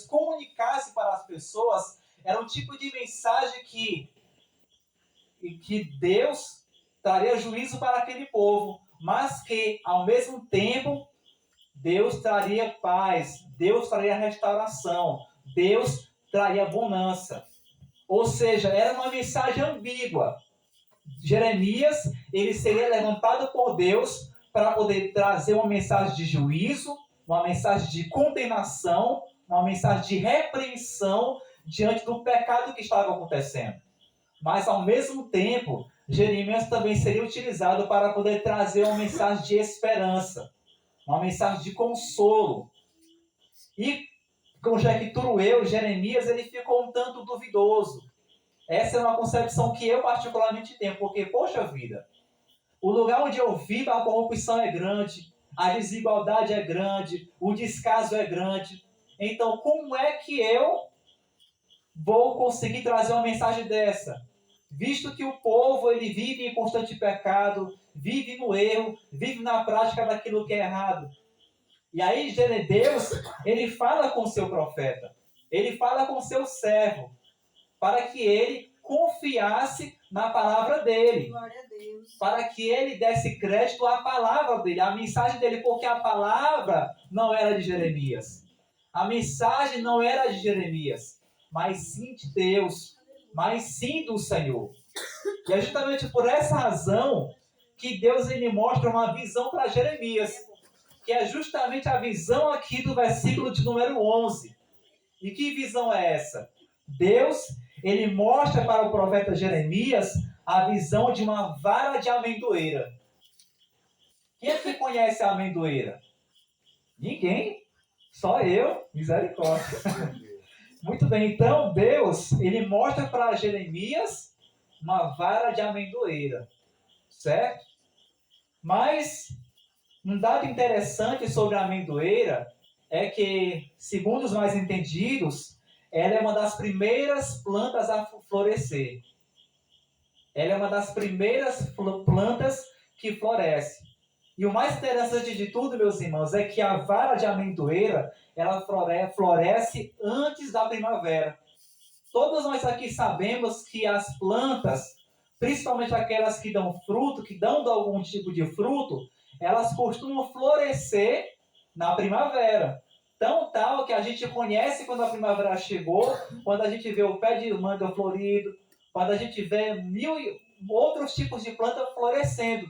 comunicasse para as pessoas era um tipo de mensagem que Deus traria juízo para aquele povo, mas que, ao mesmo tempo, Deus traria paz, Deus traria restauração, Deus traria bonança. Ou seja, era uma mensagem ambígua. Jeremias, ele seria levantado por Deus para poder trazer uma mensagem de juízo, uma mensagem de condenação, uma mensagem de repreensão diante do pecado que estava acontecendo. Mas, ao mesmo tempo, Jeremias também seria utilizado para poder trazer uma mensagem de esperança, uma mensagem de consolo. E, conjecturo eu, Jeremias ele ficou um tanto duvidoso. Essa é uma concepção que eu particularmente tenho, porque, poxa vida, o lugar onde eu vivo, a corrupção é grande, a desigualdade é grande, o descaso é grande. Então, como é que eu vou conseguir trazer uma mensagem dessa? Visto que o povo ele vive em constante pecado, vive no erro, vive na prática daquilo que é errado. E aí Deus, ele fala com o seu profeta, ele fala com o seu servo, para que ele confiasse na palavra dele. Glória a Deus. Para que ele desse crédito à palavra dele, à mensagem dele, porque a palavra não era de Jeremias. A mensagem não era de Jeremias, mas sim de Deus, mas sim do Senhor. E é justamente por essa razão que Deus ele mostra uma visão para Jeremias, que é justamente a visão aqui do versículo de número 11. E que visão é essa? Deus, ele mostra para o profeta Jeremias a visão de uma vara de amendoeira. Quem é que conhece a amendoeira? Ninguém. Só eu. Misericórdia. Muito bem. Então, Deus, ele mostra para Jeremias uma vara de amendoeira. Certo? Mas, um dado interessante sobre a amendoeira é que, segundo os mais entendidos, ela é uma das primeiras plantas a florescer. Ela é uma das primeiras plantas que floresce. E o mais interessante de tudo, meus irmãos, é que a vara de amendoeira, ela floresce antes da primavera. Todos nós aqui sabemos que as plantas, principalmente aquelas que dão fruto, que dão algum tipo de fruto, elas costumam florescer na primavera. Tão tal que a gente conhece quando a primavera chegou, quando a gente vê o pé de manga florido, quando a gente vê mil outros tipos de planta florescendo.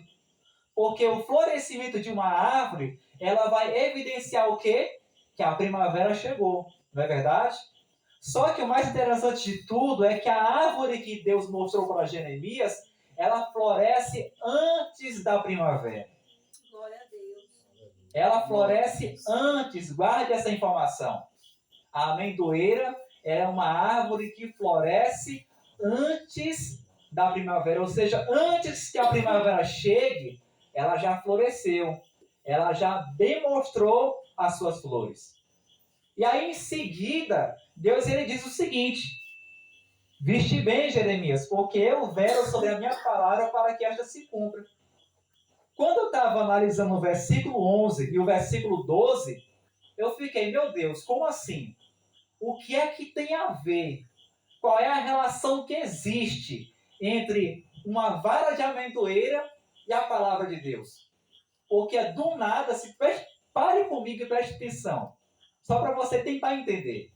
Porque o florescimento de uma árvore, ela vai evidenciar o quê? Que a primavera chegou. Não é verdade? Só que o mais interessante de tudo é que a árvore que Deus mostrou para Jeremias, ela floresce antes da primavera. Glória a Deus. Ela floresce antes, guarde essa informação. A amendoeira é uma árvore que floresce antes da primavera, ou seja, antes que a primavera chegue, ela já floresceu, ela já demonstrou as suas flores. E aí, em seguida, Deus ele diz o seguinte: viste bem, Jeremias, porque eu velo sobre a minha palavra para que esta se cumpra. Quando eu estava analisando o versículo 11 e o versículo 12, eu fiquei, meu Deus, como assim? O que é que tem a ver? Qual é a relação que existe entre uma vara de amendoeira e a palavra de Deus? Porque do nada, pare comigo e preste atenção. Só para você tentar entender.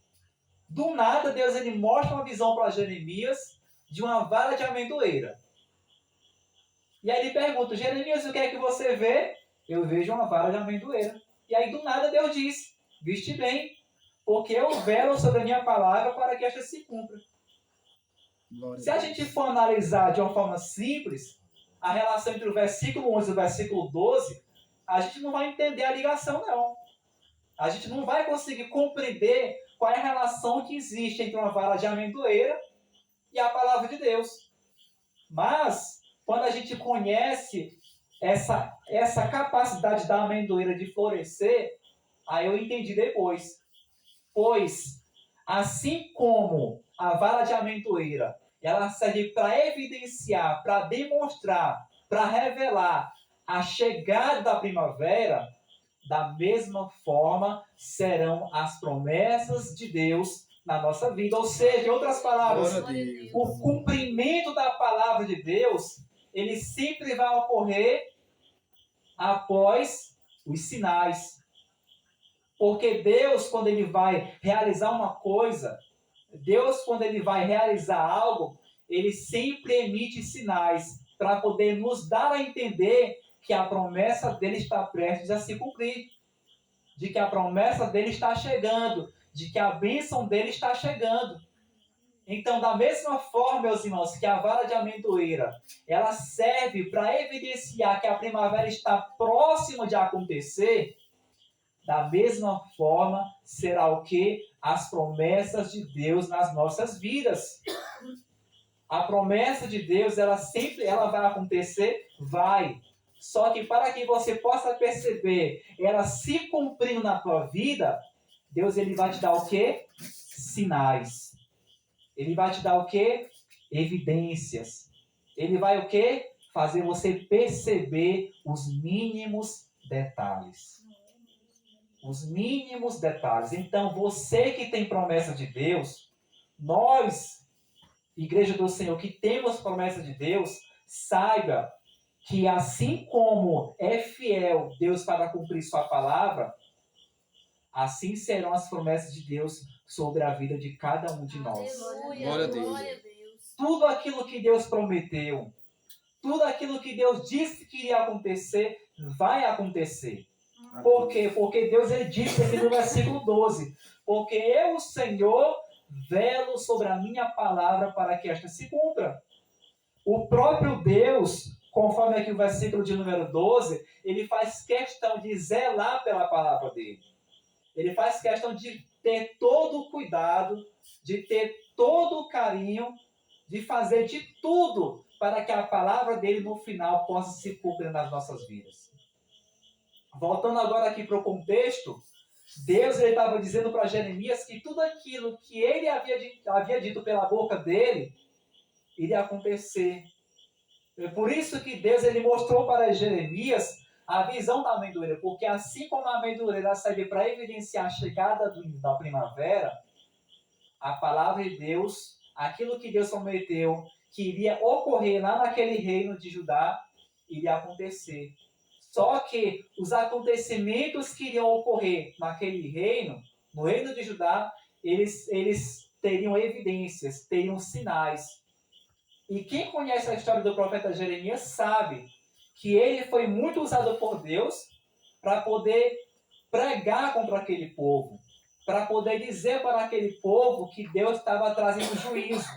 Do nada, Deus ele mostra uma visão para Jeremias de uma vara de amendoeira. E aí ele pergunta, Jeremias, o que é que você vê? Eu vejo uma vara de amendoeira. E aí do nada Deus diz, viste bem, porque eu velo sobre a minha palavra para que esta se cumpra. Se a gente for analisar de uma forma simples, a relação entre o versículo 11 e o versículo 12, a gente não vai entender a ligação, não. A gente não vai conseguir compreender qual é a relação que existe entre uma vara de amendoeira e a palavra de Deus. Mas, quando a gente conhece essa capacidade da amendoeira de florescer, aí eu entendi depois. Pois, assim como a vara de amendoeira, ela serve para evidenciar, para demonstrar, para revelar a chegada da primavera, da mesma forma serão as promessas de Deus na nossa vida. Ou seja, em outras palavras, Glória a Deus. o cumprimento da palavra de Deus, ele sempre vai ocorrer após os sinais. Porque Deus, quando ele vai realizar uma coisa, Deus, quando ele vai realizar algo, ele sempre emite sinais para poder nos dar a entender que a promessa dele está prestes a se cumprir, de que a promessa dele está chegando, de que a bênção dele está chegando. Então, da mesma forma, meus irmãos, que a vara de amendoeira, ela serve para evidenciar que a primavera está próxima de acontecer, da mesma forma será o que? As promessas de Deus nas nossas vidas. A promessa de Deus, ela vai acontecer? Vai. Só que para que você possa perceber ela se cumprindo na tua vida, Deus ele vai te dar o quê? Sinais. Ele vai te dar o quê? Evidências. Ele vai o quê? Fazer você perceber os mínimos detalhes. Os mínimos detalhes. Então, você que tem promessa de Deus, nós, Igreja do Senhor, que temos promessa de Deus, saiba que assim como é fiel Deus para cumprir sua palavra, assim serão as promessas de Deus sobre a vida de cada um de nós. Glória a Deus. Tudo aquilo que Deus prometeu, tudo aquilo que Deus disse que iria acontecer, vai acontecer. Por quê? Porque Deus ele disse aqui no versículo 12, porque eu, o Senhor, velo sobre a minha palavra para que esta se cumpra. O próprio Deus, conforme aqui o versículo de número 12, ele faz questão de zelar pela palavra dele. Ele faz questão de ter todo o cuidado, de ter todo o carinho, de fazer de tudo para que a palavra dele no final possa se cumprir nas nossas vidas. Voltando agora aqui para o contexto, Deus estava dizendo para Jeremias que tudo aquilo que ele havia dito pela boca dele iria acontecer. É por isso que Deus ele mostrou para Jeremias a visão da amendoeira, porque assim como a amendoeira serve para evidenciar a chegada da primavera, a palavra de Deus, aquilo que Deus prometeu que iria ocorrer lá naquele reino de Judá, iria acontecer. Só que os acontecimentos que iriam ocorrer naquele reino, no reino de Judá, eles teriam evidências, teriam sinais. E quem conhece a história do profeta Jeremias sabe que ele foi muito usado por Deus para poder pregar contra aquele povo, para poder dizer para aquele povo que Deus estava trazendo juízo.